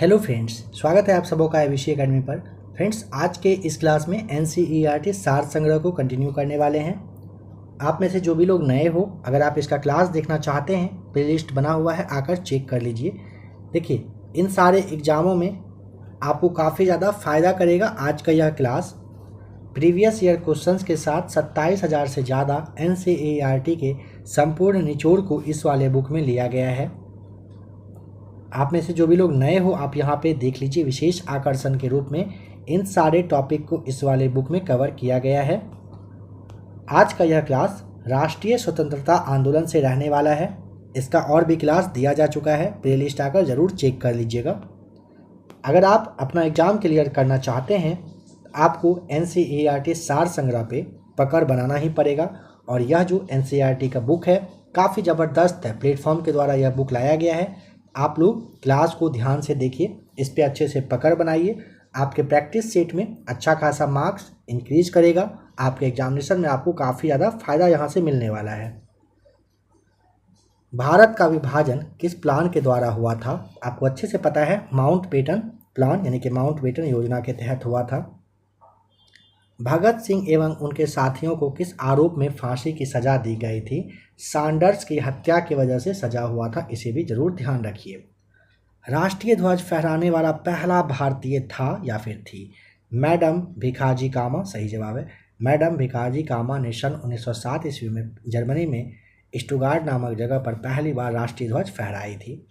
Hello friends, स्वागत है आप सबों का एबीसी एकेडमी पर। फ्रेंड्स, आज के इस क्लास में एनसीईआरटी सार संग्रह को कंटिन्यू करने वाले हैं। आप में से जो भी लोग नए हो, अगर आप इसका क्लास देखना चाहते हैं, प्लेलिस्ट बना हुआ है, आकर चेक कर लीजिए। देखिए, इन सारे एग्जामों में आपको काफ़ी ज़्यादा फ़ायदा करेगा आज का यह क्लास। प्रीवियस ईयर क्वेश्चंस के साथ 27,000 से ज़्यादा एनसीईआरटी के संपूर्ण निचोड़ को इस वाले बुक में लिया गया है। आप में से जो भी लोग नए हो, आप यहाँ पे देख लीजिए, विशेष आकर्षण के रूप में इन सारे टॉपिक को इस वाले बुक में कवर किया गया है। आज का यह क्लास राष्ट्रीय स्वतंत्रता आंदोलन से रहने वाला है। इसका और भी क्लास दिया जा चुका है, प्लेलिस्ट आकर ज़रूर चेक कर लीजिएगा। अगर आप अपना एग्ज़ाम क्लियर करना चाहते हैं, आपको एनसीईआरटी सार संग्रह पे पकड़ बनाना ही पड़ेगा। और यह जो एनसीईआरटी का बुक है, काफ़ी ज़बरदस्त है। प्लेटफॉर्म के द्वारा यह बुक लाया गया है। आप लोग क्लास को ध्यान से देखिए, इस पे अच्छे से पकड़ बनाइए। आपके प्रैक्टिस सेट में अच्छा खासा मार्क्स इंक्रीज करेगा। आपके एग्जामिनेशन में आपको काफ़ी ज़्यादा फायदा यहाँ से मिलने वाला है। भारत का विभाजन किस प्लान के द्वारा हुआ था? आपको अच्छे से पता है, माउंटबेटन प्लान यानी कि माउंटबेटन योजना के तहत हुआ था। भगत सिंह एवं उनके साथियों को किस आरोप में फांसी की सजा दी गई थी? सैंडर्स की हत्या की वजह से सजा हुआ था, इसे भी जरूर ध्यान रखिए। राष्ट्रीय ध्वज फहराने वाला पहला भारतीय था या फिर थी? मैडम भिखाजी कामा सही जवाब है। मैडम भिखाजी कामा ने सन 1907 ईस्वी में जर्मनी में स्टुगार्ट नामक जगह पर पहली बार राष्ट्रीय ध्वज फहराई थी।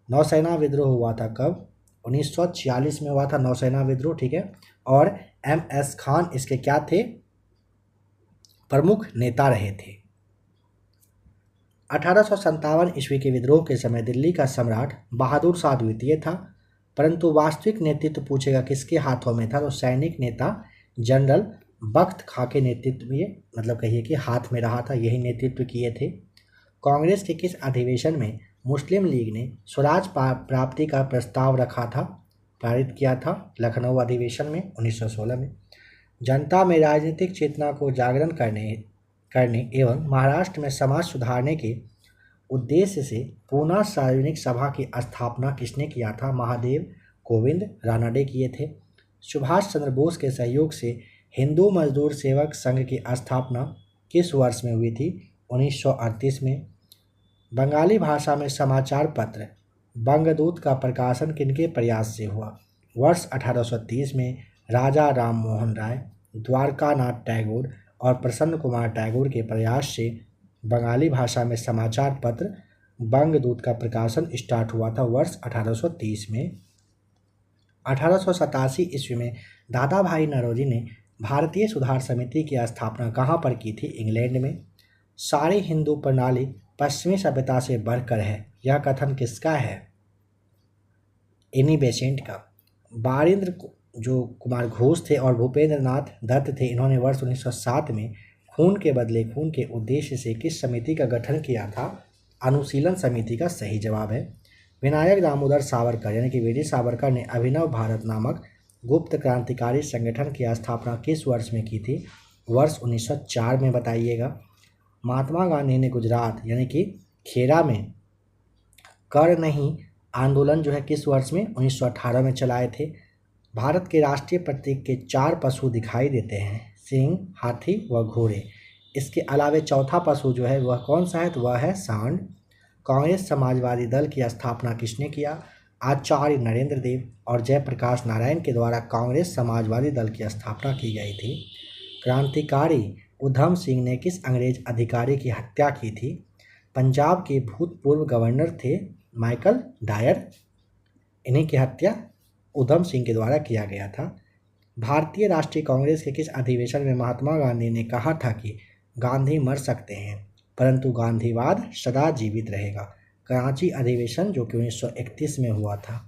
नौसेना विद्रोह हुआ था कब? 1946 में हुआ था नौसेना विद्रोह, ठीक है। और MS खान इसके क्या थे? प्रमुख नेता रहे थे। 1857 ईस्वी के विद्रोह के समय दिल्ली का सम्राट बहादुर शाह द्वितीय था, परंतु वास्तविक नेतृत्व पूछेगा किसके हाथों में था? तो सैनिक नेता जनरल बख्त खां के नेतृत्व में, मतलब कहिए कि हाथ में रहा था, यही नेतृत्व किए थे। कांग्रेस के किस अधिवेशन में मुस्लिम लीग ने स्वराज प्राप्ति का प्रस्ताव रखा था, पारित किया था? लखनऊ अधिवेशन में 1916 में। जनता में राजनीतिक चेतना को जागरण करने एवं महाराष्ट्र में समाज सुधारने के उद्देश्य से पूना सार्वजनिक सभा की स्थापना किसने किया था? महादेव गोविंद रानडे किए थे। सुभाष चंद्र बोस के सहयोग से हिंदू मजदूर सेवक संघ की स्थापना किस वर्ष में हुई थी? 1938 में। बंगाली भाषा में समाचार पत्र बंगदूत का प्रकाशन किनके प्रयास से हुआ? वर्ष 1830 में। राजा राम मोहन राय, द्वारकानाथ टैगोर और प्रसन्न कुमार टैगोर के प्रयास से बंगाली भाषा में समाचार पत्र बंगदूत का प्रकाशन स्टार्ट हुआ था वर्ष 1830 में। 1887 ईस्वी में दादा भाई नौरोजी ने भारतीय सुधार समिति की स्थापना कहाँ पर की थी? इंग्लैंड में। सारी हिंदू प्रणाली पश्चिमी सभ्यता से बढ़कर है, यह कथन किसका है? एनी बेसेंट का। बारिंद्र जो कुमार घोष थे और भूपेंद्र नाथ दत्त थे, इन्होंने वर्ष 1907 में खून के बदले खून के उद्देश्य से किस समिति का गठन किया था? अनुशीलन समिति का सही जवाब है। विनायक दामोदर सावरकर यानी कि वीडी सावरकर ने अभिनव भारत नामक गुप्त क्रांतिकारी संगठन की स्थापना किस वर्ष में की थी? वर्ष 1904 में, बताइएगा। महात्मा गांधी ने गुजरात यानी कि खेरा में कर नहीं आंदोलन जो है किस वर्ष में? 1918 में चलाए थे। भारत के राष्ट्रीय प्रतीक के 4 पशु दिखाई देते हैं, सिंह, हाथी व घोड़े। इसके अलावे चौथा पशु जो है वह कौन सा है? तो वह है सांड। कांग्रेस समाजवादी दल की स्थापना किसने किया? आचार्य नरेंद्र देव और जयप्रकाश नारायण के द्वारा कांग्रेस समाजवादी दल की स्थापना की गई थी। क्रांतिकारी उधम सिंह ने किस अंग्रेज अधिकारी की हत्या की थी? पंजाब के भूतपूर्व गवर्नर थे माइकल डायर, इन्हीं की हत्या उधम सिंह के द्वारा किया गया था। भारतीय राष्ट्रीय कांग्रेस के किस अधिवेशन में महात्मा गांधी ने कहा था कि गांधी मर सकते हैं परंतु गांधीवाद सदा जीवित रहेगा? कराची अधिवेशन जो कि 1931 में हुआ था।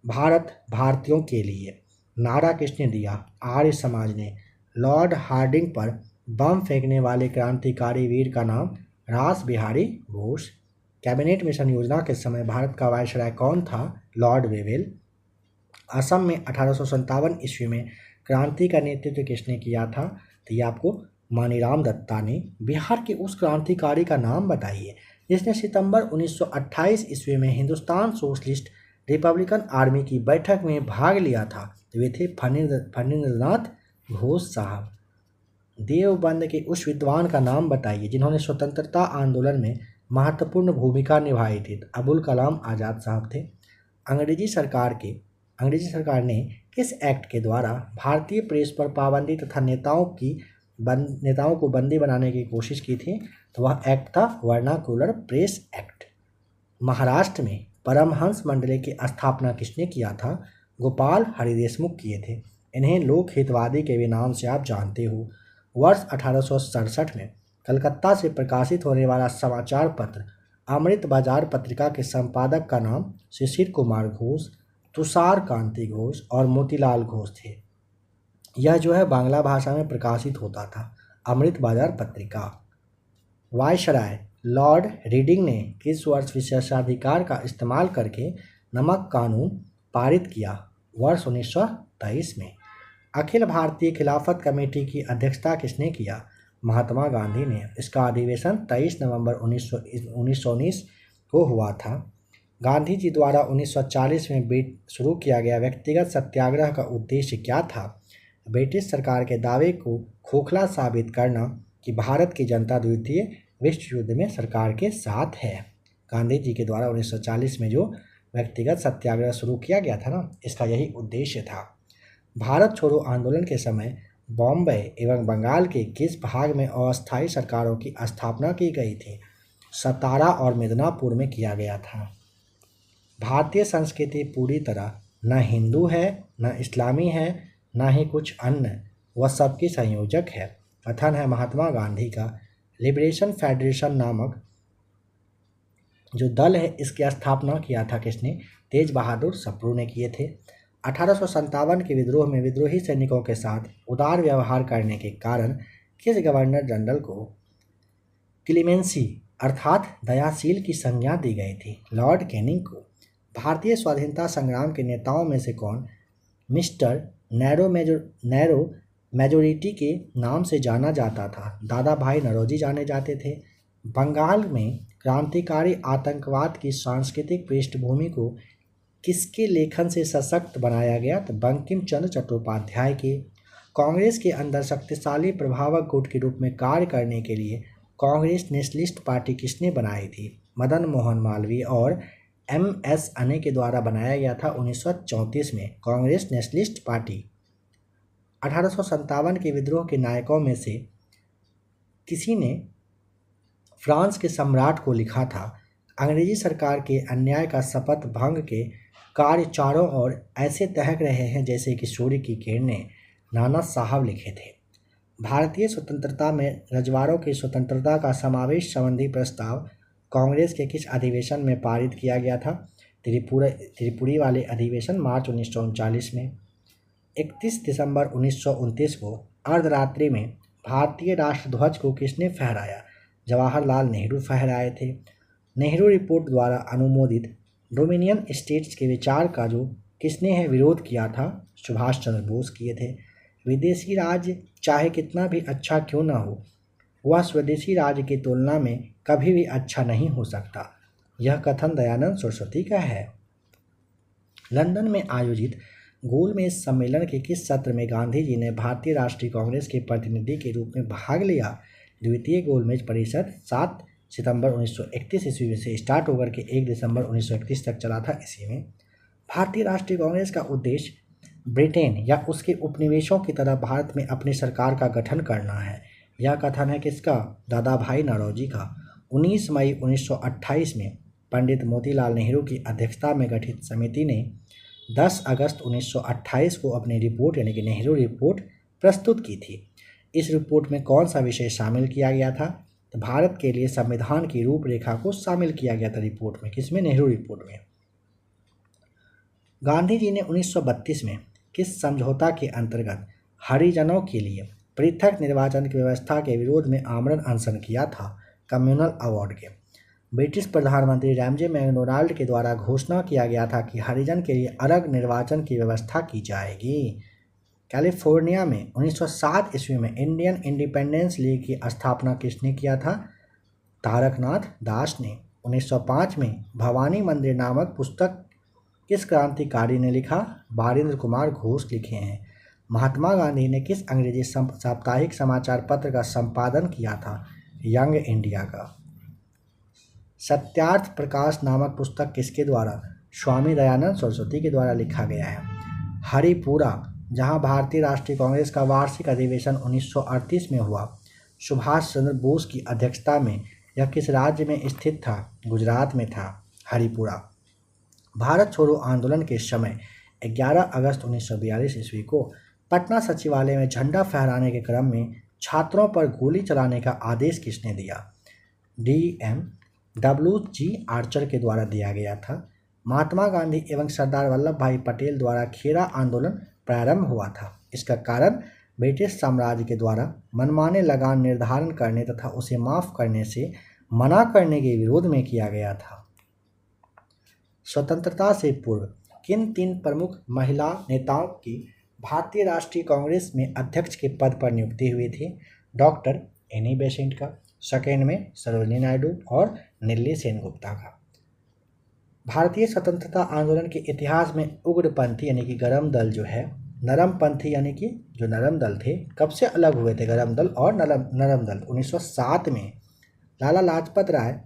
भारत भारतीयों के लिए नारा किसने दिया? आर्य समाज ने। लॉर्ड हार्डिंग पर बम फेंकने वाले क्रांतिकारी वीर का नाम? रास बिहारी बोस। कैबिनेट मिशन योजना के समय भारत का वायसराय कौन था? Lord Wavell. असम में 1857 ईस्वी में क्रांति का नेतृत्व किसने किया था? तो ये आपको मानीराम दत्ता ने। बिहार के उस क्रांतिकारी का नाम बताइए जिसने सितंबर 1928 ईस्वी में हिंदुस्तान सोशलिस्ट रिपब्लिकन आर्मी की बैठक में भाग लिया था? तो वे थे फणींद्रनाथ घोष साहब। देवबंद के उस विद्वान का नाम बताइए जिन्होंने स्वतंत्रता आंदोलन में महत्वपूर्ण भूमिका निभाई थी? तो अबुल कलाम आज़ाद साहब थे। अंग्रेजी सरकार ने किस एक्ट के द्वारा भारतीय प्रेस पर पाबंदी तथा नेताओं को बंदी बनाने की कोशिश की थी? तो वह एक्ट था वर्नाकुलर प्रेस एक्ट। महाराष्ट्र में परमहंस मंडली की स्थापना किसने किया था? गोपाल हरिदेशमुख किए थे। इन्हें लोक हितवादी के भी नाम से आप जानते हो। वर्ष 1867 में कलकत्ता से प्रकाशित होने वाला समाचार पत्र अमृत बाजार पत्रिका के संपादक का नाम शिशिर कुमार घोष, तुषार कांति घोष और मोतीलाल घोष थे। यह जो है बांग्ला भाषा में प्रकाशित होता था, अमृत बाजार पत्रिका। वायसराय लॉर्ड रीडिंग ने किस वर्ष विशेषाधिकार का इस्तेमाल करके नमक कानून पारित किया? वर्ष 1923 में। अखिल भारतीय खिलाफत कमेटी की अध्यक्षता किसने किया? महात्मा गांधी ने। इसका अधिवेशन 23 नवंबर 1919 को हुआ था। गांधी जी द्वारा 1940 में शुरू किया गया व्यक्तिगत सत्याग्रह का उद्देश्य क्या था? ब्रिटिश सरकार के दावे को खोखला साबित करना कि भारत की जनता द्वितीय विश्व युद्ध में सरकार के साथ है। गांधी जी के द्वारा 1940 में जो व्यक्तिगत सत्याग्रह शुरू किया गया था ना, इसका यही उद्देश्य था। भारत छोड़ो आंदोलन के समय बॉम्बे एवं बंगाल के किस भाग में अस्थायी सरकारों की स्थापना की गई थी? सतारा और मिदनापुर में किया गया था। भारतीय संस्कृति पूरी तरह न हिंदू है, न इस्लामी है, न ही कुछ अन्य, वह सबकी संयोजक है। कथन है महात्मा गांधी का। लिबरेशन फेडरेशन नामक जो दल है, इसकी स्थापना किया था किसने? तेज बहादुर सप्रू ने किए थे। 1857 के विद्रोह में विद्रोही सैनिकों के साथ उदार व्यवहार करने के कारण किस गवर्नर जनरल को क्लीमेंसी अर्थात दयाशील की संज्ञा दी गई थी? लॉर्ड कैनिंग को। भारतीय स्वाधीनता संग्राम के नेताओं में से कौन मिस्टर नैरो मेजोरिटी के नाम से जाना जाता था? दादा भाई नौरोजी जाने जाते थे। बंगाल में क्रांतिकारी आतंकवाद की सांस्कृतिक पृष्ठभूमि को किसके लेखन से सशक्त बनाया गया? तो बंकिम चंद्र चट्टोपाध्याय के। कांग्रेस के अंदर शक्तिशाली प्रभावक गुट के रूप में कार्य करने के लिए कांग्रेस नेशनलिस्ट पार्टी किसने बनाई थी? मदन मोहन मालवीय और MS अने के द्वारा बनाया गया था 1934 में कांग्रेस नेशनलिस्ट पार्टी। 1857 के विद्रोह के नायकों में से किसी ने फ्रांस के सम्राट को लिखा था? अंग्रेजी सरकार के अन्याय का शपथ भंग के कार्य चारों ओर ऐसे दहक रहे हैं जैसे कि सूर्य की किरणें, नाना साहब लिखे थे। भारतीय स्वतंत्रता में रजवाड़ों की स्वतंत्रता का समावेश संबंधी प्रस्ताव कांग्रेस के किस अधिवेशन में पारित किया गया था? त्रिपुरी वाले अधिवेशन मार्च 1939 में। 31 दिसंबर 1929 को अर्धरात्रि में भारतीय राष्ट्रध्वज को किसने फहराया? जवाहरलाल नेहरू फहराए थे। नेहरू रिपोर्ट द्वारा अनुमोदित डोमिनियन स्टेट्स के विचार का जो किसने है विरोध किया था? सुभाष चंद्र बोस किए थे। विदेशी राज्य चाहे कितना भी अच्छा क्यों ना हो, वह स्वदेशी राज्य की तुलना में कभी भी अच्छा नहीं हो सकता। यह कथन दयानंद सरस्वती का है। लंदन में आयोजित गोलमेज सम्मेलन के किस सत्र में गांधी जी ने भारतीय राष्ट्रीय कांग्रेस के प्रतिनिधि के रूप में भाग लिया? द्वितीय गोलमेज परिषद 7 सितंबर 1931 ईस्वी से स्टार्ट होकर के 1 दिसंबर 1931 तक चला था। इसी में भारतीय राष्ट्रीय कांग्रेस का उद्देश्य ब्रिटेन या उसके उपनिवेशों की तरह भारत में अपनी सरकार का गठन करना है। यह कथन है किसका? दादा भाई नौरोजी का। 19 मई 1928 में पंडित मोतीलाल नेहरू की अध्यक्षता में गठित समिति ने 10 अगस्त 1928 को अपनी रिपोर्ट यानी कि नेहरू रिपोर्ट प्रस्तुत की थी। इस रिपोर्ट में कौन सा विषय शामिल किया गया था? तो भारत के लिए संविधान की रूपरेखा को शामिल किया गया था रिपोर्ट में। किसमें? नेहरू रिपोर्ट में। गांधी जी ने 1932 में किस समझौता के अंतर्गत हरिजनों के लिए पृथक निर्वाचन की व्यवस्था के विरोध में आमरण अनशन किया था? कम्युनल अवार्ड के। ब्रिटिश प्रधानमंत्री रैमजे मैकडोनाल्ड के द्वारा घोषणा किया गया था कि हरिजन के लिए अलग निर्वाचन की व्यवस्था की जाएगी। कैलिफोर्निया में 1907 ईस्वी में इंडियन इंडिपेंडेंस लीग की स्थापना किसने किया था? तारकनाथ दास ने। 1905 में भवानी मंदिर नामक पुस्तक किस क्रांतिकारी ने लिखा? बारिंद्र कुमार घोष लिखे हैं। महात्मा गांधी ने किस अंग्रेजी साप्ताहिक समाचार पत्र का संपादन किया था? यंग इंडिया का। सत्यार्थ प्रकाश नामक पुस्तक किसके द्वारा? स्वामी दयानंद सरस्वती के द्वारा लिखा गया है। हरिपुरा, जहां भारतीय राष्ट्रीय कांग्रेस का वार्षिक अधिवेशन 1938 में हुआ, सुभाष चंद्र बोस की अध्यक्षता में, यह किस राज्य में स्थित था? गुजरात में था हरिपुरा। भारत छोड़ो आंदोलन के समय 11 अगस्त 1942 ईस्वी को पटना सचिवालय में झंडा फहराने के क्रम में छात्रों पर गोली चलाने का आदेश किसने दिया? DM आर्चर के द्वारा दिया गया था। महात्मा गांधी एवं सरदार वल्लभ भाई पटेल द्वारा खेरा आंदोलन प्रारंभ हुआ था। इसका कारण ब्रिटिश साम्राज्य के द्वारा मनमाने लगान निर्धारण करने तथा उसे माफ करने से मना करने के विरोध में किया गया था। स्वतंत्रता से पूर्व किन 3 प्रमुख महिला नेताओं की भारतीय राष्ट्रीय कांग्रेस में अध्यक्ष के पद पर नियुक्ति हुई थी? डॉक्टर एनी बेसेंट का, सेकेंड में सरोजिनी नायडू और नीली सेनगुप्ता का। भारतीय स्वतंत्रता आंदोलन के इतिहास में उग्रपंथी यानी कि गरम दल जो है, नरमपंथी यानी कि जो नरम दल थे, कब से अलग हुए थे गरम दल और नरम दल? 1907 में लाला लाजपत राय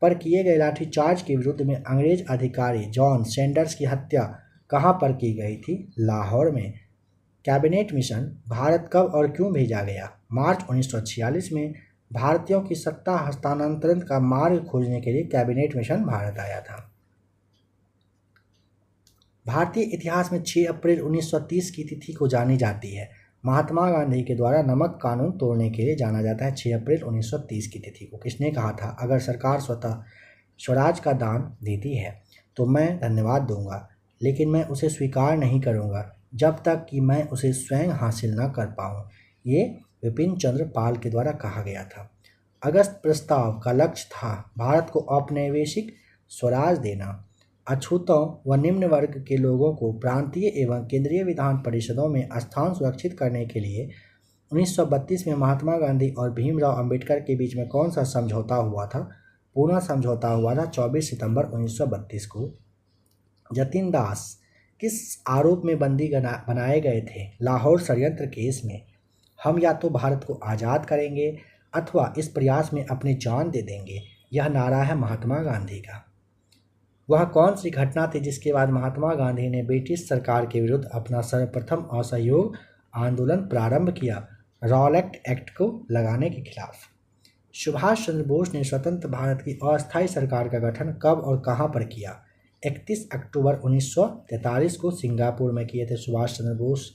पर किए गए लाठीचार्ज के विरुद्ध में अंग्रेज अधिकारी जॉन सैंडर्स की हत्या कहाँ पर की गई थी? लाहौर में। कैबिनेट मिशन भारत कब और क्यों भेजा गया? मार्च 1946 में भारतीयों की सत्ता हस्तांतरण का मार्ग खोजने के लिए कैबिनेट मिशन भारत आया था। भारतीय इतिहास में 6 अप्रैल 1930 की तिथि को जानी जाती है। महात्मा गांधी के द्वारा नमक कानून तोड़ने के लिए जाना जाता है 6 अप्रैल 1930 की तिथि को। किसने कहा था? अगर सरकार स्वतः स्वराज का दान देती है तो मैं धन्यवाद दूंगा, लेकिन मैं उसे स्वीकार नहीं करूंगा जब तक कि मैं उसे स्वयं हासिल न कर पाऊं। ये विपिन चंद्र पाल के द्वारा कहा गया था। अगस्त प्रस्ताव का लक्ष्य था भारत को औपनिवेशिक स्वराज देना। अछूतों व निम्न वर्ग के लोगों को प्रांतीय एवं केंद्रीय विधान परिषदों में स्थान सुरक्षित करने के लिए 1932 में महात्मा गांधी और भीमराव अंबेडकर के बीच में कौन सा समझौता हुआ था? पूना समझौता हुआ था 24 सितंबर 1932 को। जतिन दास किस आरोप में बंदी बनाए गए थे? लाहौर षड्यंत्र केस में। हम या तो भारत को आज़ाद करेंगे अथवा इस प्रयास में अपनी जान दे देंगे, यह नारा है महात्मा गांधी का। वह कौन सी घटना थी जिसके बाद महात्मा गांधी ने ब्रिटिश सरकार के विरुद्ध अपना सर्वप्रथम असहयोग आंदोलन प्रारंभ किया? रॉलेट एक्ट को लगाने के खिलाफ। सुभाष चंद्र बोस ने स्वतंत्र भारत की अस्थायी सरकार का गठन कब और कहां पर किया? 31 अक्टूबर 1943 को सिंगापुर में किए थे सुभाष चंद्र बोस।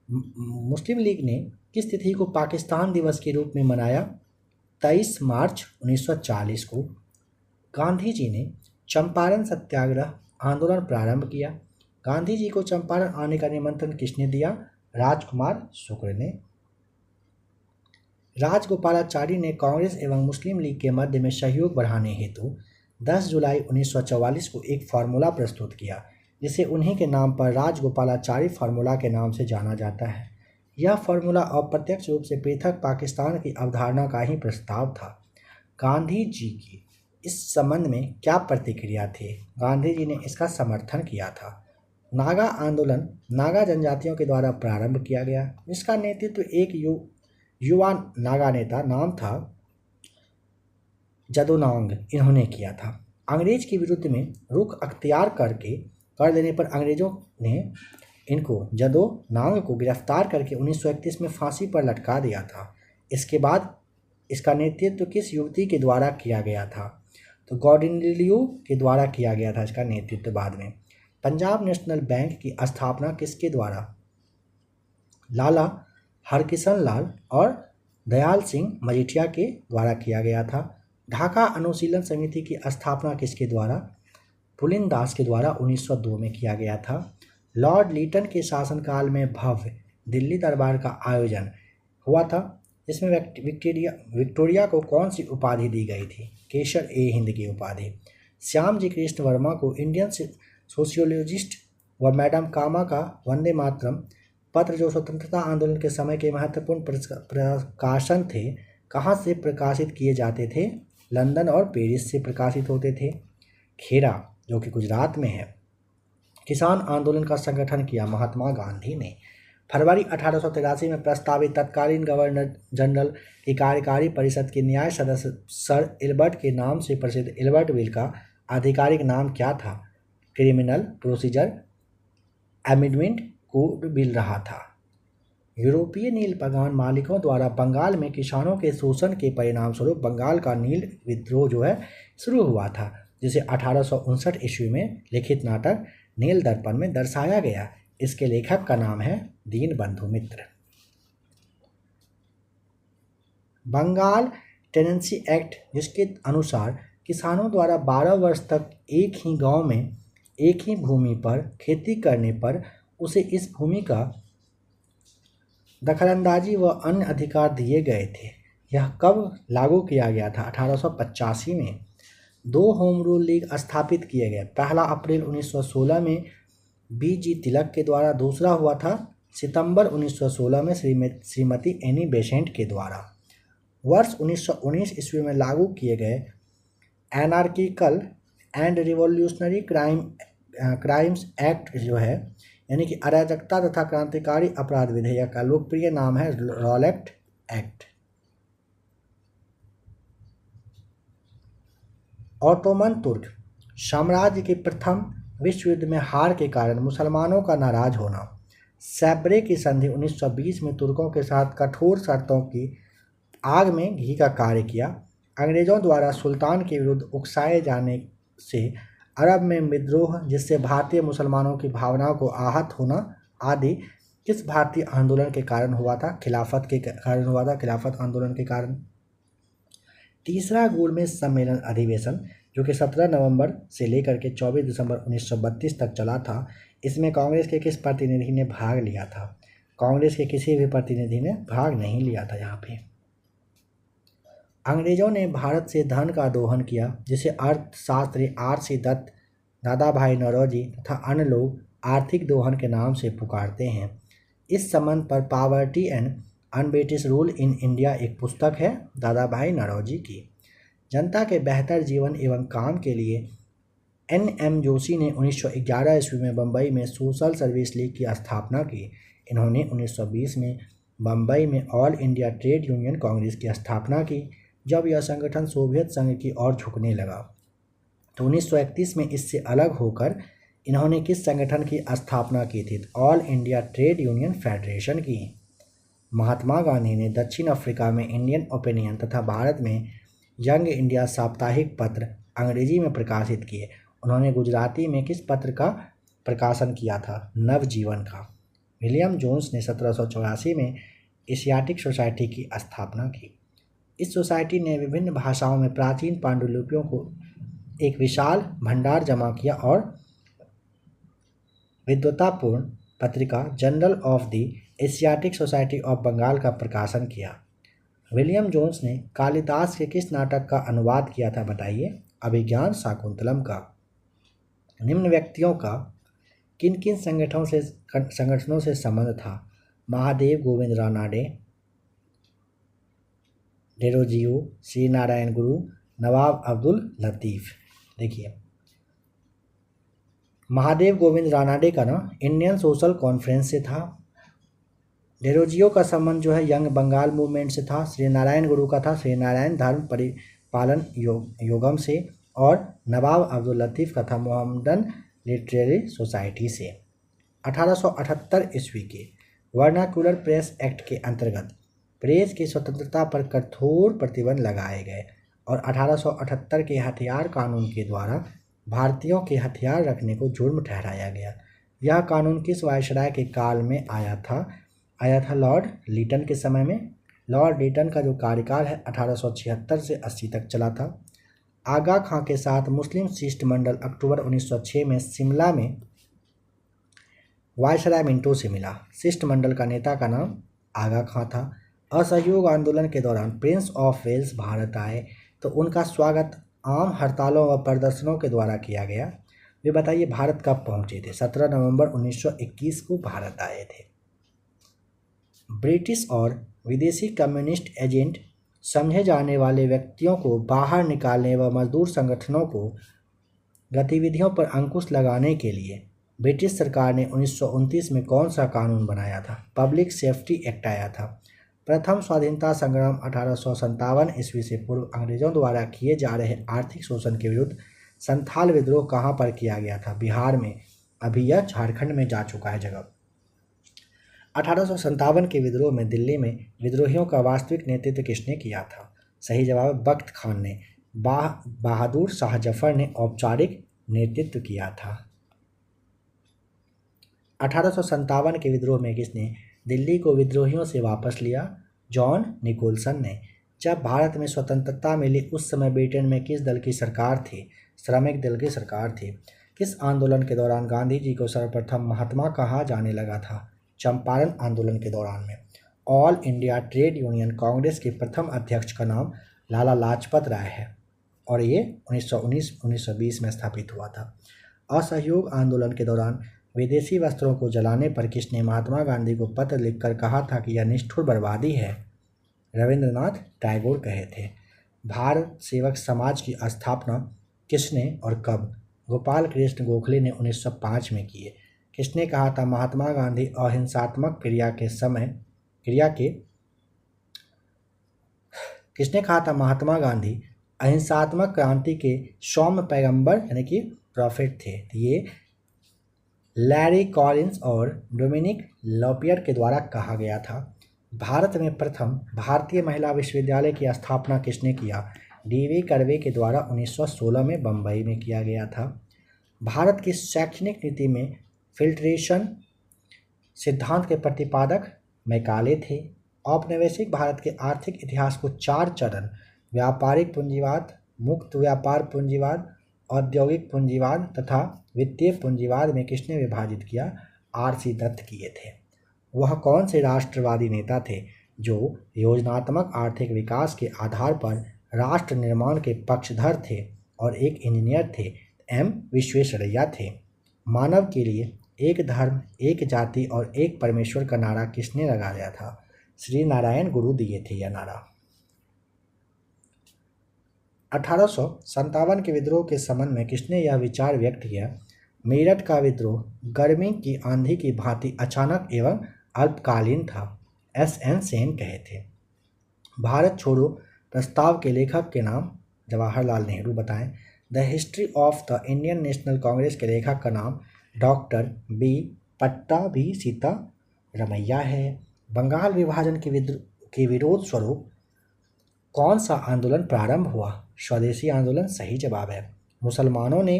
मुस्लिम लीग ने किस तिथि को पाकिस्तान दिवस के रूप में मनाया? 23 मार्च 1940 को। गांधी जी ने चंपारण सत्याग्रह आंदोलन प्रारंभ किया। गांधी जी को चंपारण आने का निमंत्रण किसने दिया? राजकुमार शुक्ल ने। राजगोपालाचारी ने कांग्रेस एवं मुस्लिम लीग के मध्य में सहयोग बढ़ाने हेतु 10 जुलाई 1944 को एक फार्मूला प्रस्तुत किया, जिसे उन्हीं के नाम पर राजगोपालाचारी फार्मूला के नाम से जाना जाता है। यह फार्मूला अप्रत्यक्ष रूप से पृथक पाकिस्तान की अवधारणा का ही प्रस्ताव था। गांधी जी की इस संबंध में क्या प्रतिक्रिया थी? गांधी जी ने इसका समर्थन किया था। नागा आंदोलन नागा जनजातियों के द्वारा प्रारंभ किया गया, जिसका नेतृत्व एक युवा नागा नेता नाम था जदोनांग, इन्होंने किया था। अंग्रेज के विरुद्ध में रुख अख्तियार कर देने पर अंग्रेजों ने इनको जदोनांग को गिरफ्तार करके 1931 में फांसी पर लटका दिया था। इसके बाद इसका नेतृत्व किस युवती के द्वारा किया गया था? तो गॉर्डिनलियो के द्वारा किया गया था इसका नेतृत्व बाद में। पंजाब नेशनल बैंक की स्थापना किसके द्वारा? लाला हरकिशन लाल और दयाल सिंह मजीठिया के द्वारा किया गया था। ढाका अनुशीलन समिति की स्थापना किसके द्वारा? पुलिन दास के द्वारा 1902 में किया गया था। लॉर्ड लीटन के शासनकाल में भव्य दिल्ली दरबार का आयोजन हुआ था, इसमें विक्टोरिया को कौन सी उपाधि दी गई थी? केसर ए हिंद की उपाधि। श्याम जी कृष्ण वर्मा को इंडियन सोशियोलॉजिस्ट व मैडम कामा का वंदे मातरम पत्र, जो स्वतंत्रता आंदोलन के समय के महत्वपूर्ण प्रकाशन थे, कहाँ से प्रकाशित किए जाते थे? लंदन और पेरिस से प्रकाशित होते थे। खेरा जो कि गुजरात में है। किसान आंदोलन का संगठन किया महात्मा गांधी ने। फरवरी 1883 में प्रस्तावित तत्कालीन गवर्नर जनरल की कार्यकारी परिषद के न्याय सदस्य सर इल्बर्ट के नाम से प्रसिद्ध इल्बर्ट बिल का आधिकारिक नाम क्या था? Criminal procedure amendment code bill रहा था। यूरोपीय नील बगान मालिकों द्वारा बंगाल में किसानों के शोषण के परिणामस्वरूप बंगाल का नील विद्रोह जो है शुरू हुआ था, जिसे 1859 ईस्वी में लिखित नाटक नील दर्पण में दर्शाया गया। इसके लेखक का नाम है दीनबंधु मित्र। बंगाल टेनेंसी एक्ट, जिसके अनुसार किसानों द्वारा 12 वर्ष तक एक ही गांव में एक ही भूमि पर खेती करने पर उसे इस भूमि का दखलंदाजी व अन्य अधिकार दिए गए थे। यह कब लागू किया गया था? 1885 में। 2 होम रूल लीग स्थापित किए गए। पहला अप्रैल 1916 में बीजी तिलक के द्वारा, दूसरा हुआ था सितंबर 1916 में श्रीमती एनी बेसेंट के द्वारा। वर्ष 1919 ईस्वी में लागू किए गए anarchical and revolutionary crimes act जो है, यानी कि अराजकता तथा क्रांतिकारी अपराध विधेयक का लोकप्रिय नाम है रॉलेट एक्ट। ऑटोमन तुर्क साम्राज्य के प्रथम विश्व युद्ध में हार के कारण मुसलमानों का नाराज होना। सैब्रे की संधि 1920 में तुर्कों के साथ कठोर शर्तों की आग में घी का कार्य किया। अंग्रेजों द्वारा सुल्तान के विरुद्ध उकसाए जाने से अरब में विद्रोह, जिससे भारतीय मुसलमानों की भावनाओं को आहत होना आदि किस भारतीय आंदोलन के कारण हुआ था? खिलाफत के कारण हुआ था, खिलाफत आंदोलन के कारण। तीसरा गोलमेज सम्मेलन अधिवेशन, जो कि 17 नवंबर से लेकर के 24 दिसंबर 1932 तक चला था, इसमें कांग्रेस के किस प्रतिनिधि ने भाग लिया था? कांग्रेस के किसी भी प्रतिनिधि ने भाग नहीं लिया था यहाँ पे। अंग्रेजों ने भारत से धन का दोहन किया, जिसे अर्थशास्त्री आर.सी. दत्त, दादा भाई नौरोजी तथा अन्य लोग आर्थिक दोहन के नाम से पुकारते हैं। इस संबंध पर poverty and un-British rule in India एक पुस्तक है दादा भाई नौरोजी की। जनता के बेहतर जीवन एवं काम के लिए N.M. जोशी ने 1911 ईस्वी में बम्बई में सोशल सर्विस लीग की स्थापना की। इन्होंने 1920 में बम्बई में all India trade union Congress की स्थापना की। जब यह संगठन सोवियत संघ की ओर झुकने लगा तो 1931 में इससे अलग होकर इन्होंने किस संगठन की स्थापना की थी? All India trade union federation की। महात्मा गांधी ने दक्षिण अफ्रीका में इंडियन ओपिनियन तथा भारत में यंग इंडिया साप्ताहिक पत्र अंग्रेजी में प्रकाशित किए। उन्होंने गुजराती में किस पत्र का प्रकाशन किया था? नवजीवन का। विलियम जोन्स ने 1784 में एशियाटिक सोसाइटी की स्थापना की। इस सोसाइटी ने विभिन्न भाषाओं में प्राचीन पांडुलिपियों को एक विशाल भंडार जमा किया और विद्वतापूर्ण पत्रिका journal of the Asiatic Society of Bengal का प्रकाशन किया। विलियम जोन्स ने कालिदास के किस नाटक का अनुवाद किया था? बताइए। अभिज्ञान शाकुंतलम का। निम्न व्यक्तियों का किन किन संगठनों से संबंध था? महादेव गोविंद रानाडे, डेरोजियो, श्री नारायण गुरु, नवाब अब्दुल लतीफ़। देखिए, महादेव गोविंद रानाडे का ना इंडियन सोशल कॉन्फ्रेंस से था। डेरोजियो का संबंध जो है यंग बंगाल मूवमेंट से था। श्री नारायण गुरु का था श्री नारायण धर्म परिपालन योगम से। और नवाब अब्दुल लतीफ़ का था मोहम्मदन लिटरेरी सोसाइटी से। 1878 ईस्वी के वर्नाकुलर प्रेस एक्ट के अंतर्गत प्रेस की स्वतंत्रता पर कठोर प्रतिबंध लगाए गए और 1878 के हथियार कानून के द्वारा भारतीयों के हथियार रखने को जुर्म ठहराया गया। यह कानून किस वायसराय के काल में आया था लॉर्ड लीटन के समय में। लॉर्ड लीटन का जो कार्यकाल है 1876 से 80 तक चला था। आगा खां के साथ मुस्लिम शिष्टमंडल अक्टूबर 1906 में शिमला में वायसराय मिंटो से मिला। शिष्टमंडल का नेता का नाम आगा खां था। असहयोग आंदोलन के दौरान प्रिंस ऑफ वेल्स भारत आए तो उनका स्वागत आम हड़तालों व प्रदर्शनों के द्वारा किया गया। वे बताइए भारत कब पहुंचे थे? 17 नवंबर 1921 को भारत आए थे। ब्रिटिश और विदेशी कम्युनिस्ट एजेंट समझे जाने वाले व्यक्तियों को बाहर निकालने व मजदूर संगठनों को गतिविधियों पर अंकुश लगाने के लिए ब्रिटिश सरकार ने 1929 में कौन सा कानून बनाया था? पब्लिक सेफ्टी एक्ट आया था। प्रथम स्वाधीनता संग्राम 1857 ईस्वी से पूर्व अंग्रेजों द्वारा किए जा रहे आर्थिक शोषण के विरुद्ध संथाल विद्रोह कहाँ पर किया गया था? बिहार में। अभी यह झारखंड में जा चुका है जगह। 1857 के विद्रोह में दिल्ली में विद्रोहियों का वास्तविक नेतृत्व किसने किया था? सही जवाब है बख्त खान ने। बहादुर शाह जफर ने औपचारिक नेतृत्व किया था। 1857 के विद्रोह में किसने दिल्ली को विद्रोहियों से वापस लिया? जॉन निकोलसन ने। जब भारत में स्वतंत्रता मिली उस समय ब्रिटेन में किस दल की सरकार थी? श्रमिक दल की सरकार थी। किस आंदोलन के दौरान गांधी जी को सर्वप्रथम महात्मा कहा जाने लगा था? चंपारण आंदोलन के दौरान में। All India trade union Congress के प्रथम अध्यक्ष का नाम लाला लाजपत राय है और ये 1919-1920 में स्थापित हुआ था। असहयोग आंदोलन के दौरान विदेशी वस्त्रों को जलाने पर किसने महात्मा गांधी को पत्र लिखकर कहा था कि यह निष्ठुर बर्बादी है? रविंद्रनाथ टैगोर कहे थे। भारत सेवक समाज की स्थापना किसने और कब? गोपाल कृष्ण गोखले ने 1905 में की है। किसने कहा था महात्मा गांधी अहिंसात्मक किसने कहा था महात्मा गांधी अहिंसात्मक क्रांति के सौम्य पैगंबर यानी कि प्रॉफिट थे? ये लैरी कॉलिंस और डोमिनिक लॉपियर के द्वारा कहा गया था। भारत में प्रथम भारतीय महिला विश्वविद्यालय की स्थापना किसने किया? डीवी कर्वे के द्वारा 1916 में बम्बई में किया गया था। भारत की शैक्षणिक नीति में फिल्ट्रेशन सिद्धांत के प्रतिपादक मैकाले थे। औपनिवेशिक भारत के आर्थिक इतिहास को 4 चरण व्यापारिक पूंजीवाद, मुक्त व्यापार पूंजीवाद, औद्योगिक पूंजीवाद तथा वित्तीय पूंजीवाद में किसने विभाजित किया? आर.सी. दत्त किए थे। वह कौन से राष्ट्रवादी नेता थे जो योजनात्मक आर्थिक विकास के आधार पर राष्ट्र निर्माण के पक्षधर थे और एक इंजीनियर थे? एम विश्वेश्वरैया थे। मानव के लिए एक धर्म, एक जाति और एक परमेश्वर का नारा किसने लगाया था? श्री नारायण गुरु दिए थे यह नारा। 1857 के विद्रोह के संबंध में किसने यह विचार व्यक्त किया? मेरठ का विद्रोह गर्मी की आंधी की भांति अचानक एवं अल्पकालीन था। एस.एन. सेन कहे थे। भारत छोड़ो प्रस्ताव के लेखक के नाम? जवाहरलाल नेहरू बताएं। The history of the Indian national Congress के लेखक का नाम डॉक्टर बी पट्टाभी सीता रमैया है। बंगाल विभाजन के विरोध स्वरूप कौन सा आंदोलन प्रारंभ हुआ? स्वदेशी आंदोलन सही जवाब है। मुसलमानों ने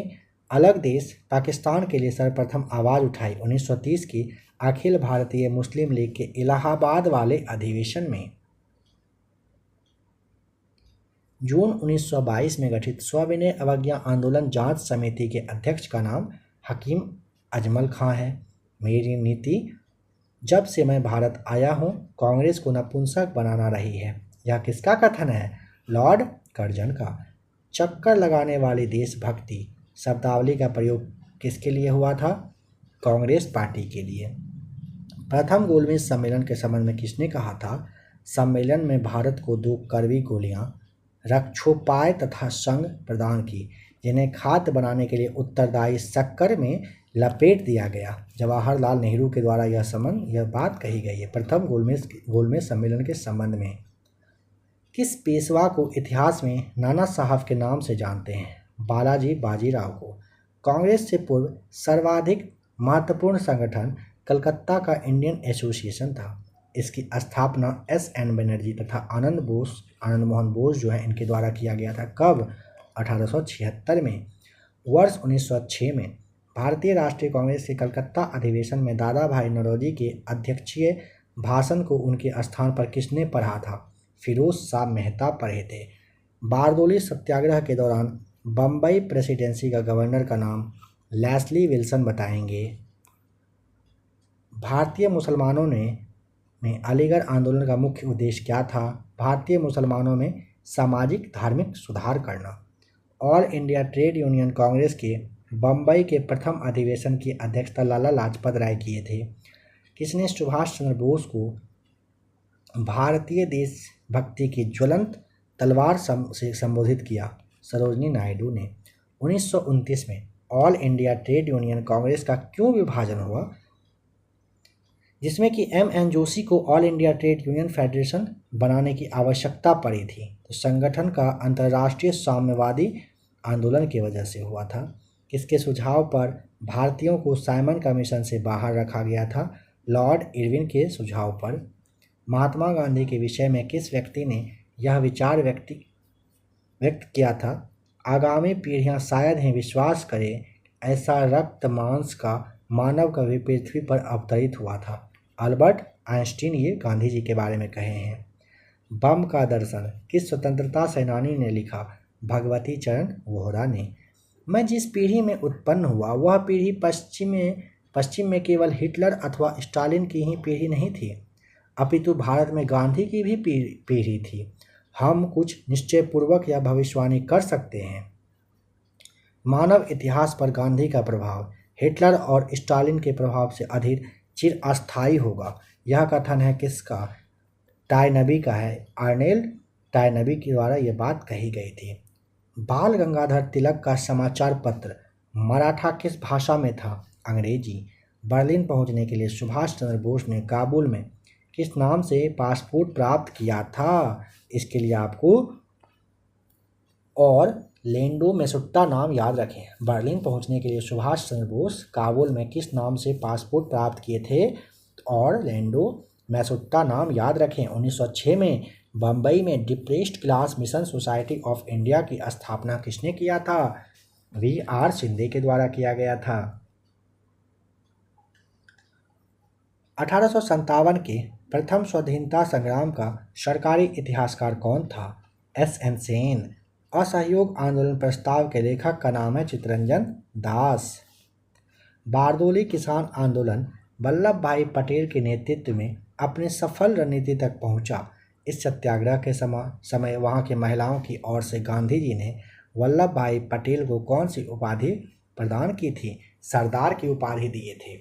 अलग देश पाकिस्तान के लिए सर्वप्रथम आवाज़ उठाई 1930 की अखिल भारतीय मुस्लिम लीग के इलाहाबाद वाले अधिवेशन में। जून 1922 में गठित सविनय अवज्ञा आंदोलन जांच समिति के अध्यक्ष का नाम हकीम अजमल खां है। मेरी नीति जब से मैं भारत आया हूँ कांग्रेस को नपुंसक बनाना रही है। यह किसका कथन है? लॉर्ड कर्जन का। चक्कर लगाने वाली देशभक्ति शब्दावली का प्रयोग किसके लिए हुआ था? कांग्रेस पार्टी के लिए। प्रथम गोलमेज सम्मेलन के संबंध में किसने कहा था? सम्मेलन में भारत को 2 कड़वी गोलियां रक्षोपाय तथा संघ प्रदान की जिन्हें खाद्य बनाने के लिए उत्तरदायी शक्कर में लपेट दिया गया। जवाहरलाल नेहरू के द्वारा यह बात कही गई है। प्रथम गोलमेज सम्मेलन के संबंध में किस पेशवा को इतिहास में नाना साहब के नाम से जानते हैं? बालाजी बाजीराव को। कांग्रेस से पूर्व सर्वाधिक महत्वपूर्ण संगठन कलकत्ता का इंडियन एसोसिएशन था। इसकी स्थापना एस.एन. बनर्जी तथा आनंद मोहन बोस जो है इनके द्वारा किया गया था। कब? 1876 में। वर्ष 1906 में भारतीय राष्ट्रीय कांग्रेस के कलकत्ता अधिवेशन में दादा भाई नौरोजी के अध्यक्षीय भाषण को उनके स्थान पर किसने पढ़ा था? फिरोज शाह मेहता पढ़े थे। बारदोली सत्याग्रह के दौरान बम्बई प्रेसिडेंसी का गवर्नर का नाम लेस्ली विल्सन बताएंगे। भारतीय मुसलमानों में अलीगढ़ आंदोलन का मुख्य उद्देश्य क्या था? भारतीय मुसलमानों में सामाजिक धार्मिक सुधार करना। All India trade union Congress के बम्बई के प्रथम अधिवेशन की अध्यक्षता लाला लाजपत राय किए थे। किसने सुभाष चंद्र बोस को भारतीय देशभक्ति की ज्वलंत तलवार से संबोधित किया? सरोजनी नायडू ने। 1929 में all India trade union Congress का क्यों विभाजन हुआ, जिसमें कि एम जोशी को all India trade union federation बनाने की आवश्यकता पड़ी थी। तो संगठन का अंतर्राष्ट्रीय साम्यवादी आंदोलन की वजह से हुआ था। किसके सुझाव पर भारतीयों को साइमन कमीशन से बाहर रखा गया था, लॉर्ड इरविन के सुझाव पर। महात्मा गांधी के विषय में किस व्यक्ति ने यह विचार व्यक्त किया था, आगामी पीढ़ियां शायद ही विश्वास करें ऐसा रक्त मांस का मानव कभी पृथ्वी पर अवतरित हुआ था। अल्बर्ट आइंस्टीन ये गांधी जी के बारे में कहे हैं। बम का दर्शन किस स्वतंत्रता सेनानी ने लिखा, भगवती चरण वोहरा ने। मैं जिस पीढ़ी में उत्पन्न हुआ वह पीढ़ी पश्चिम में केवल हिटलर अथवा स्टालिन की ही पीढ़ी नहीं थी, अपितु भारत में गांधी की भी पीढ़ी थी। हम कुछ निश्चयपूर्वक यह भविष्यवाणी कर सकते हैं, मानव इतिहास पर गांधी का प्रभाव हिटलर और स्टालिन के प्रभाव से अधिक चिरस्थायी होगा। यह कथन है किसका, टायनबी का है। अर्नेल्ड टायनबी के द्वारा यह बात कही गई थी। बाल गंगाधर तिलक का समाचार पत्र मराठा किस भाषा में था, अंग्रेजी। बर्लिन पहुंचने के लिए सुभाष चंद्र बोस ने काबुल में किस नाम से पासपोर्ट प्राप्त किया था, इसके लिए आपको और लेंडो मेसुट्टा नाम याद रखें। बर्लिन पहुंचने के लिए सुभाष चंद्र बोस काबुल में किस नाम से पासपोर्ट प्राप्त किए थे, और लेंडो मेसुट्टा नाम याद रखें। 1906 में बम्बई में depressed class mission society of India की स्थापना किसने किया था, वी.आर. शिंदे के द्वारा किया गया था। 1857 के प्रथम स्वाधीनता संग्राम का सरकारी इतिहासकार कौन था, एस.एन. सेन। असहयोग आंदोलन प्रस्ताव के लेखक का नाम है चित्तरंजन दास। बारदोली किसान आंदोलन वल्लभ भाई पटेल के नेतृत्व में अपनी सफल रणनीति तक पहुंचा। इस सत्याग्रह के समय वहां की महिलाओं की ओर से गांधी जी ने वल्लभ भाई पटेल को कौन सी उपाधि प्रदान की थी, सरदार की उपाधि दिए थे।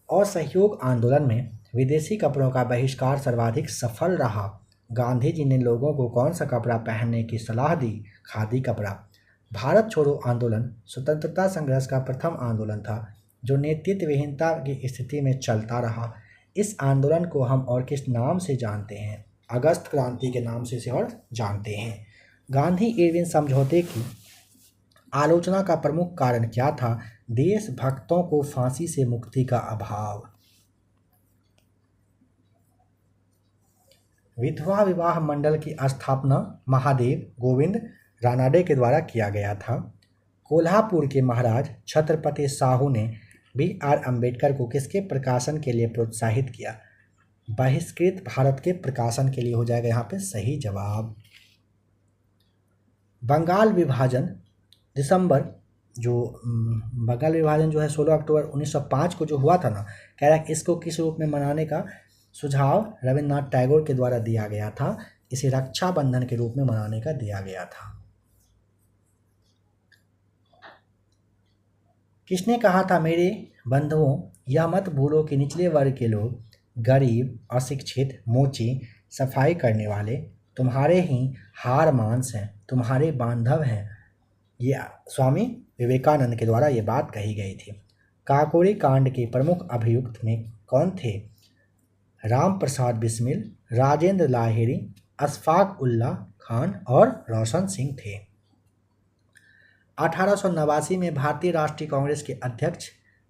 असहयोग आंदोलन में विदेशी कपड़ों का बहिष्कार सर्वाधिक सफल रहा। गांधी जी ने लोगों को कौन सा कपड़ा पहनने की सलाह दी, खादी कपड़ा। भारत छोड़ो आंदोलन स्वतंत्रता संघर्ष का प्रथम आंदोलन था जो नेतृत्व विहीनता की स्थिति में चलता रहा। इस आंदोलन को हम और किस नाम से जानते हैं, अगस्त क्रांति के नाम से इसे और जानते हैं। गांधी इरविन समझौते की आलोचना का प्रमुख कारण क्या था, देशभक्तों को फांसी से मुक्ति का अभाव। विधवा विवाह मंडल की स्थापना महादेव गोविंद रानाडे के द्वारा किया गया था। कोल्हापुर के महाराज छत्रपति साहू ने बी.आर. अम्बेडकर को किसके प्रकाशन के लिए प्रोत्साहित किया, बहिष्कृत भारत के प्रकाशन के लिए हो जाएगा यहाँ पे सही जवाब। बंगाल विभाजन बंगाल विभाजन जो है 16 अक्टूबर 1905 को जो हुआ था ना, कह रहा है इसको किस रूप में मनाने का सुझाव रविन्द्रनाथ टैगोर के द्वारा दिया गया था, इसे रक्षाबंधन के रूप में मनाने का दिया गया था। किसने कहा था, मेरे बंधुओं यह मत भूलो कि निचले वर्ग के लोग, गरीब, अशिक्षित, मोची, सफाई करने वाले तुम्हारे ही हार मांस हैं, तुम्हारे बांधव हैं। ये स्वामी विवेकानंद के द्वारा ये बात कही गई थी। काकोरी कांड के प्रमुख अभियुक्त में कौन थे, राम प्रसाद बिस्मिल, राजेंद्र लाहिड़ी, अशफाक उल्लाह खान और रोशन सिंह थे। 1889 में भारतीय राष्ट्रीय कांग्रेस के अध्यक्ष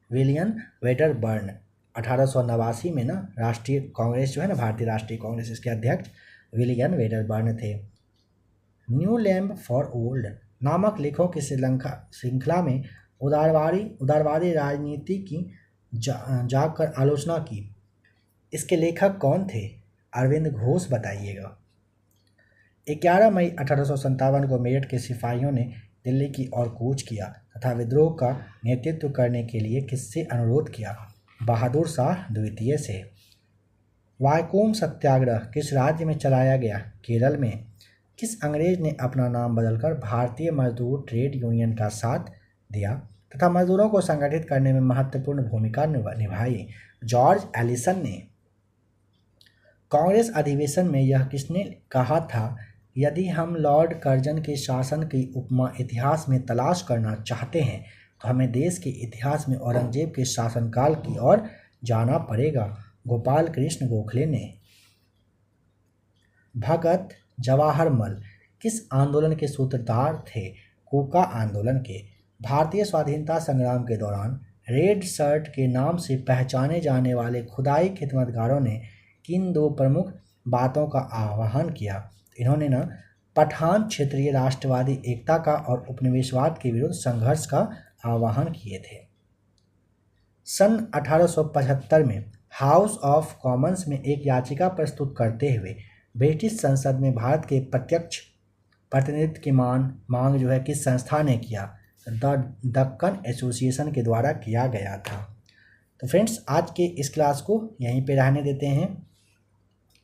विलियम वेडरबर्न, 1889 में ना राष्ट्रीय कांग्रेस जो है ना भारतीय राष्ट्रीय कांग्रेस, इसके अध्यक्ष विलियम वेडरबर्न थे। न्यू लैम्ब फॉर ओल्ड नामक लेखों की श्रृंखला में उदारवादी राजनीति की जाकर आलोचना की। इसके लेखक कौन थे, अरविंद घोष बताइएगा। 11 मई 1857 को मेरठ के सिपाहियों ने दिल्ली की ओर कूच किया तथा विद्रोह का नेतृत्व करने के लिए किससे अनुरोध किया, बहादुर शाह द्वितीय से। वायकोम सत्याग्रह किस राज्य में चलाया गया, केरल में। किस अंग्रेज ने अपना नाम बदलकर भारतीय मजदूर ट्रेड यूनियन का साथ दिया तथा मजदूरों को संगठित करने में महत्वपूर्ण भूमिका निभाई, जॉर्ज एलिसन ने। कांग्रेस अधिवेशन में यह किसने कहा था यदि हम लॉर्ड कर्जन के शासन की उपमा इतिहास में तलाश करना चाहते हैं तो हमें देश के इतिहास में औरंगजेब के शासनकाल की ओर जाना पड़ेगा। गोपाल कृष्ण गोखले ने। भगत जवाहरमल किस आंदोलन के सूत्रधार थे? कोका आंदोलन के। भारतीय स्वाधीनता संग्राम के दौरान रेड शर्ट के नाम से पहचाने जाने वाले खुदाई खिदमतगारों ने किन दो प्रमुख बातों का आह्वान किया? इन्होंने ना पठान क्षेत्रीय राष्ट्रवादी एकता का और उपनिवेशवाद के विरुद्ध संघर्ष का आह्वान किए थे। सन 1875 में हाउस ऑफ कॉमन्स में एक याचिका प्रस्तुत करते हुए ब्रिटिश संसद में भारत के प्रत्यक्ष प्रतिनिधित्व की मांग जो है किस संस्था ने किया? द दक्कन एसोसिएशन के द्वारा किया गया था। तो फ्रेंड्स, आज के इस क्लास को यहीं पे रहने देते हैं।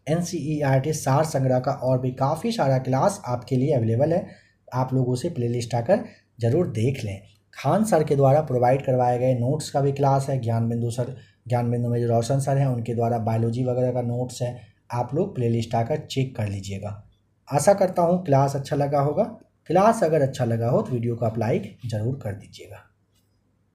NCERT सार संग्रह का और भी काफ़ी सारा क्लास आपके लिए अवेलेबल है, आप लोगों से प्लेलिस्ट आकर ज़रूर देख लें। खान सर के द्वारा प्रोवाइड करवाए गए नोट्स का भी क्लास है। ज्ञान बिंदु में जो रोशन सर हैं उनके द्वारा बायोलॉजी वगैरह का नोट्स है, आप लोग प्लेलिस्ट आकर चेक कर लीजिएगा। आशा करता हूँ क्लास अच्छा लगा होगा। क्लास अगर अच्छा लगा हो तो वीडियो को आप लाइक ज़रूर कर दीजिएगा।